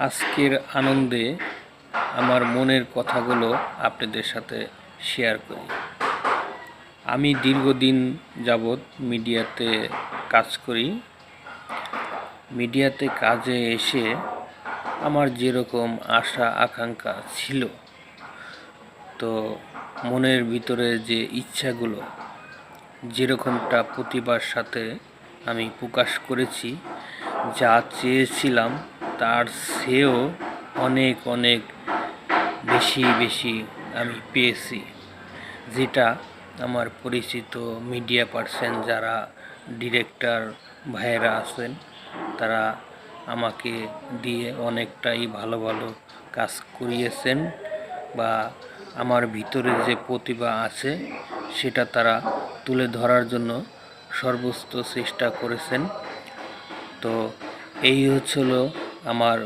আজকের আনন্দে আমার মনের কথাগুলো আপনাদের সাথে শেয়ার করি। আমি দীর্ঘদিন যাবৎ মিডিয়াতে কাজ করি। মিডিয়াতে কাজে এসে আমার যেরকম আশা আকাঙ্ক্ষা ছিল, তো মনের ভিতরে যে ইচ্ছাগুলো যেরকমটা প্রতিভার সাথে আমি প্রকাশ করেছি, যা চেয়েছিলাম তার চেয়েও অনেক অনেক বেশি আমি পেয়েছি, যেটা আমার পরিচিত মিডিয়া পার্সন যারা ডিরেক্টর ভাইয়েরা আছেন তারা আমাকে দিয়ে অনেকটাই ভালো ভালো কাজ করিয়েছেন, বা আমার ভিতরে যে প্রতিভা আছে সেটা তারা তুলে ধরার জন্য সর্বোচ্চ চেষ্টা করেছেন। তো এই হচ্ছিল আমার